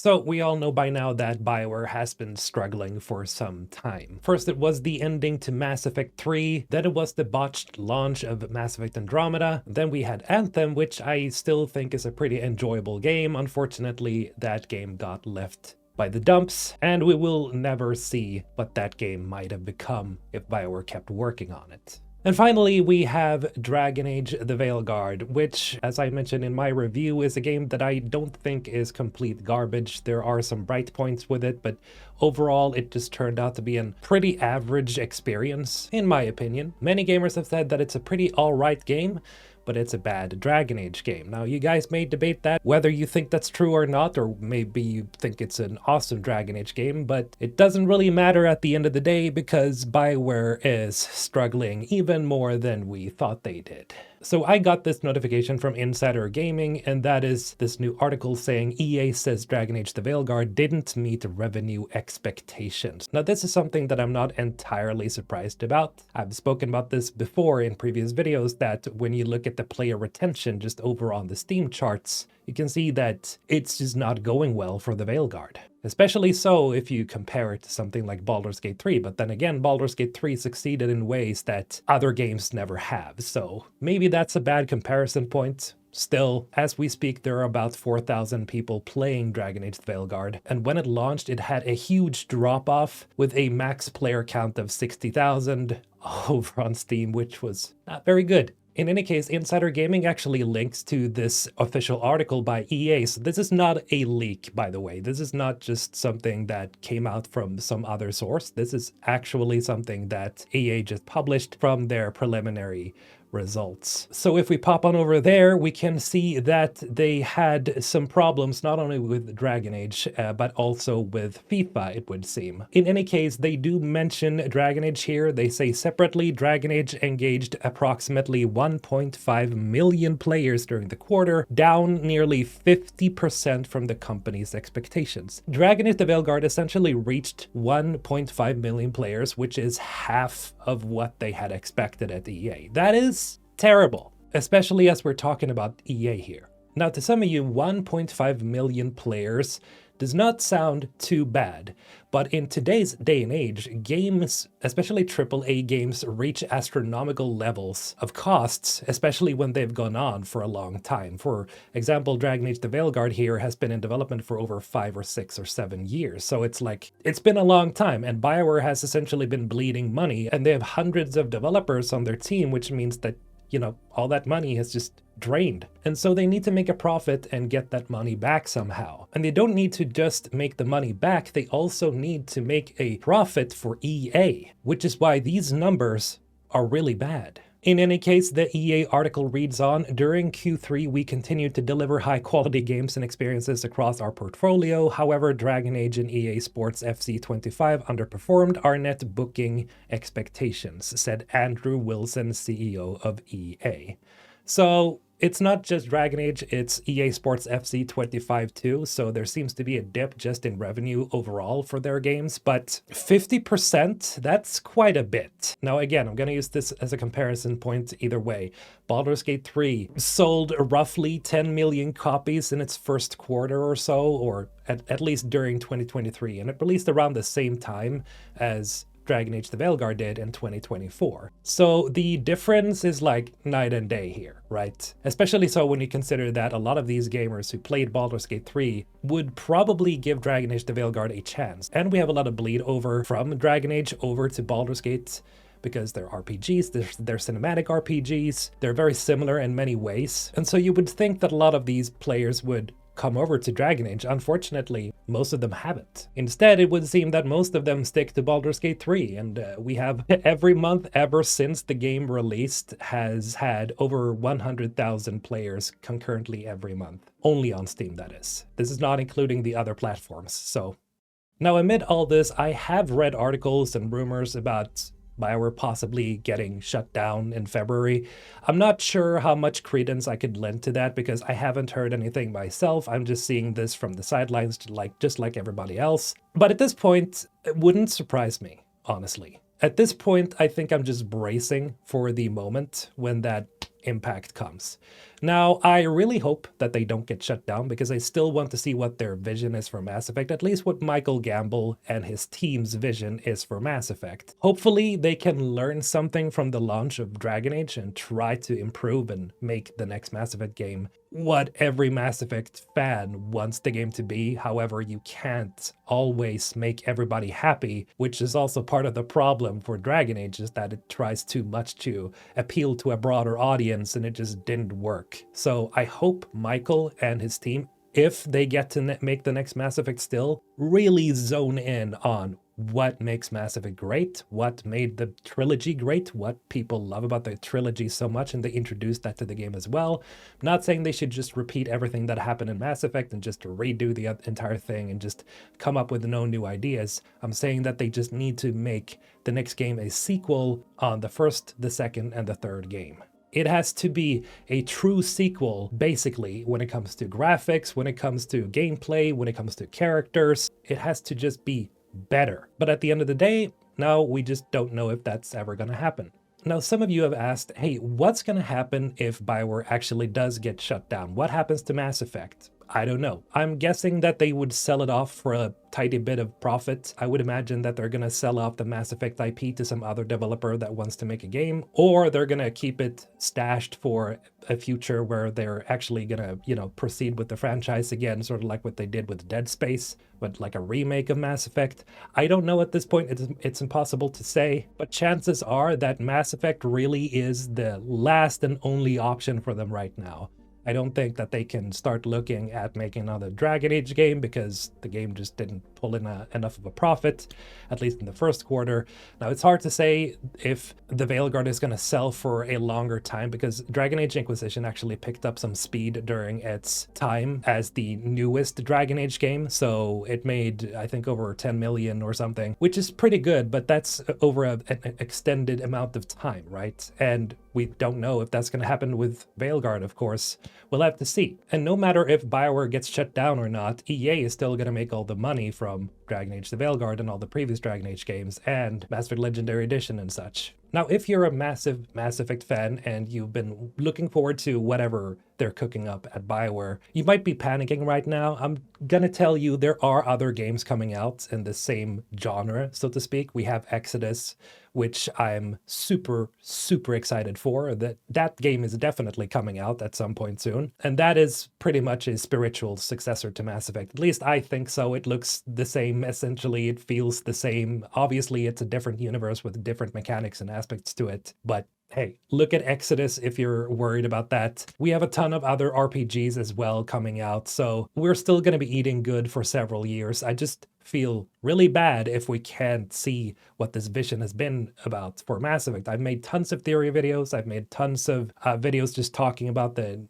So we all know by now that BioWare has been struggling for some time. First it was the ending to Mass Effect 3, then it was the botched launch of Mass Effect Andromeda, then we had Anthem, which I still think is a pretty enjoyable game. Unfortunately, that game got left by the dumps, and we will never see what that game might have become if BioWare kept working on it. And finally, we have Dragon Age: The Veilguard, which, as I mentioned in my review, is a game that I don't think is complete garbage. There are some bright points with it, but overall it just turned out to be a pretty average experience, in my opinion. Many gamers have said that it's a pretty alright game, but it's a bad Dragon Age game. Now, you guys may debate that, whether you think that's true or not, or maybe you think it's an awesome Dragon Age game, but it doesn't really matter at the end of the day because BioWare is struggling even more than we thought they did. So I got this notification from Insider Gaming, and that is this new article saying EA says Dragon Age: The Veilguard didn't meet revenue expectations. Now, this is something that I'm not entirely surprised about. I've spoken about this before in previous videos, that when you look at the player retention just over on the Steam charts, you can see that it's just not going well for the Veilguard. Especially so if you compare it to something like Baldur's Gate 3, but then again, Baldur's Gate 3 succeeded in ways that other games never have, so maybe that's a bad comparison point. Still, as we speak, there are about 4,000 people playing Dragon Age: The Veilguard, and when it launched, it had a huge drop-off with a max player count of 60,000 over on Steam, which was not very good. In any case, Insider Gaming actually links to this official article by EA, so this is not a leak, by the way. This is not just something that came out from some other source. This is actually something that EA just published from their preliminary results. So if we pop on over there, we can see that they had some problems not only with Dragon Age, but also with FIFA, it would seem. In any case, they do mention Dragon Age here. They say separately, Dragon Age engaged approximately 1.5 million players during the quarter, down nearly 50% from the company's expectations. Dragon Age: The Veilguard essentially reached 1.5 million players, which is half of what they had expected at EA. That is terrible, especially as we're talking about EA here. Now, to some of you, 1.5 million players does not sound too bad, but in today's day and age, games, especially AAA games, reach astronomical levels of costs, especially when they've gone on for a long time. For example, Dragon Age: The Veilguard here has been in development for over 5 or 6 or 7 years, so it's like, it's been a long time, and BioWare has essentially been bleeding money, and they have hundreds of developers on their team, which means that, you know, all that money has just drained. And so they need to make a profit and get that money back somehow. And they don't need to just make the money back, they also need to make a profit for EA, which is why these numbers are really bad. In any case, the EA article reads on, during Q3 we continued to deliver high quality games and experiences across our portfolio. However, Dragon Age and EA Sports FC 25 underperformed our net booking expectations, said Andrew Wilson, CEO of EA. So it's not just Dragon Age, it's EA Sports FC 25 too, so there seems to be a dip just in revenue overall for their games, but 50%, that's quite a bit. Now again, I'm going to use this as a comparison point either way. Baldur's Gate 3 sold roughly 10 million copies in its first quarter or so, or at least during 2023, and it released around the same time as Dragon Age: The Veilguard did in 2024. So the difference is like night and day here, right? Especially so when you consider that a lot of these gamers who played Baldur's Gate 3 would probably give Dragon Age: The Veilguard a chance. And we have a lot of bleed over from Dragon Age over to Baldur's Gate because they're RPGs, they're cinematic RPGs, they're very similar in many ways. And so you would think that a lot of these players would come over to Dragon Age. Unfortunately, most of them haven't. Instead, it would seem that most of them stick to Baldur's Gate 3, and we have every month ever since the game released has had over 100,000 players concurrently every month. Only on Steam, that is. This is not including the other platforms, so. Now, amid all this, I have read articles and rumors about BioWare possibly getting shut down in February. I'm not sure how much credence I could lend to that because I haven't heard anything myself. I'm just seeing this from the sidelines just like everybody else. But at this point, it wouldn't surprise me, honestly. At this point, I think I'm just bracing for the moment when that impact comes. Now, I really hope that they don't get shut down because I still want to see what their vision is for Mass Effect, at least what Michael Gamble and his team's vision is for Mass Effect. Hopefully, they can learn something from the launch of Dragon Age and try to improve and make the next Mass Effect game what every Mass Effect fan wants the game to be. However, you can't always make everybody happy, which is also part of the problem for Dragon Age, is that it tries too much to appeal to a broader audience and it just didn't work. So I hope Michael and his team, if they get to make the next Mass Effect still, really zone in on what makes Mass Effect great, what made the trilogy great, what people love about the trilogy so much, and they introduced that to the game as well. I'm not saying they should just repeat everything that happened in Mass Effect and just redo the entire thing and just come up with no new ideas. I'm saying that they just need to make the next game a sequel on the first, the second, and the third game. It has to be a true sequel, basically, when it comes to graphics, when it comes to gameplay, when it comes to characters. It has to just be better. But at the end of the day, now we just don't know if that's ever going to happen. Now, some of you have asked, hey, what's going to happen if BioWare actually does get shut down? What happens to Mass Effect? I don't know. I'm guessing that they would sell it off for a tiny bit of profit. I would imagine that they're going to sell off the Mass Effect IP to some other developer that wants to make a game, or they're going to keep it stashed for a future where they're actually going to, proceed with the franchise again, sort of like what they did with Dead Space, but like a remake of Mass Effect. I don't know at this point. It's impossible to say, but chances are that Mass Effect really is the last and only option for them right now. I don't think that they can start looking at making another Dragon Age game because the game just didn't pull in enough of a profit, at least in the first quarter. Now, it's hard to say if the Veilguard is going to sell for a longer time because Dragon Age Inquisition actually picked up some speed during its time as the newest Dragon Age game. So it made, I think, over 10 million or something, which is pretty good, but that's over an extended amount of time, right? And we don't know if that's going to happen with Veilguard, of course. We'll have to see. And no matter if BioWare gets shut down or not, EA is still going to make all the money from Dragon Age: The Veilguard and all the previous Dragon Age games and Mass Effect Legendary Edition and such. Now, if you're a massive Mass Effect fan and you've been looking forward to whatever they're cooking up at BioWare, you might be panicking right now. I'm gonna tell you there are other games coming out in the same genre, so to speak. We have Exodus, which I'm super, super excited for. That game is definitely coming out at some point soon. And that is pretty much a spiritual successor to Mass Effect. At least I think so. It looks the same, essentially. It feels the same. Obviously, it's a different universe with different mechanics and aspects to it. But hey, look at Exodus if you're worried about that. We have a ton of other RPGs as well coming out, so we're still going to be eating good for several years. I just feel really bad if we can't see what this vision has been about for Mass Effect. I've made tons of theory videos. I've made tons of videos just talking about the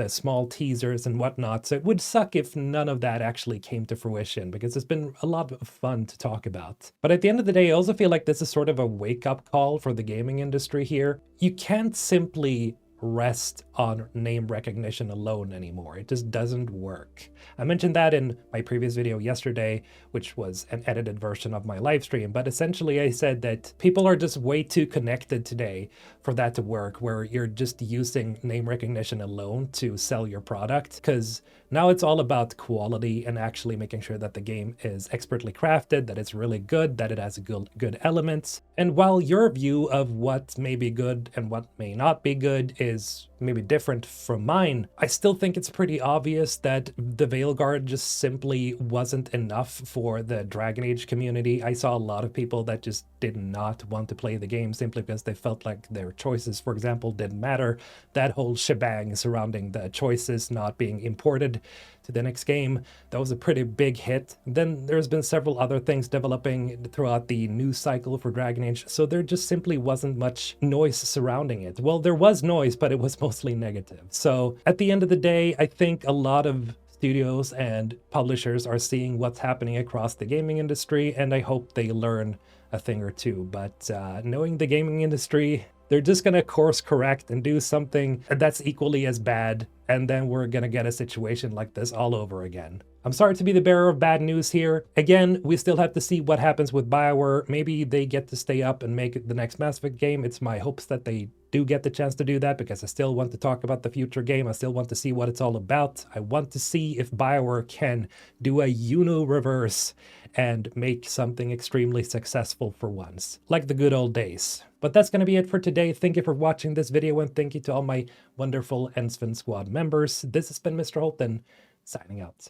small teasers and whatnot. So it would suck if none of that actually came to fruition because it's been a lot of fun to talk about. But at the end of the day, I also feel like this is sort of a wake-up call for the gaming industry here. You can't simply rest on name recognition alone anymore. It just doesn't work. I mentioned that in my previous video yesterday, which was an edited version of my live stream, but essentially I said that people are just way too connected today for that to work, where you're just using name recognition alone to sell your product, because now it's all about quality and actually making sure that the game is expertly crafted, that it's really good, that it has good elements. And while your view of what may be good and what may not be good is maybe different from mine, I still think it's pretty obvious that the Veilguard just simply wasn't enough for the Dragon Age community. I saw a lot of people that just did not want to play the game simply because they felt like their choices, for example, didn't matter. That whole shebang surrounding the choices not being imported to the next game, that was a pretty big hit. Then there's been several other things developing throughout the news cycle for Dragon Age, so there just simply wasn't much noise surrounding it. Well, there was noise, but it was mostly negative. So at the end of the day, I think a lot of studios and publishers are seeing what's happening across the gaming industry, and I hope they learn a thing or two. But knowing the gaming industry, they're just gonna course correct and do something that's equally as bad, and then we're gonna get a situation like this all over again. I'm sorry to be the bearer of bad news here. Again, we still have to see what happens with BioWare. Maybe they get to stay up and make the next Mass Effect game. It's my hopes that they do get the chance to do that because I still want to talk about the future game. I still want to see what it's all about. I want to see if BioWare can do a reverse and make something extremely successful for once, like the good old days. But that's going to be it for today. Thank you for watching this video, and thank you to all my wonderful Ensven Squad members. This has been Mr. Holton, signing out.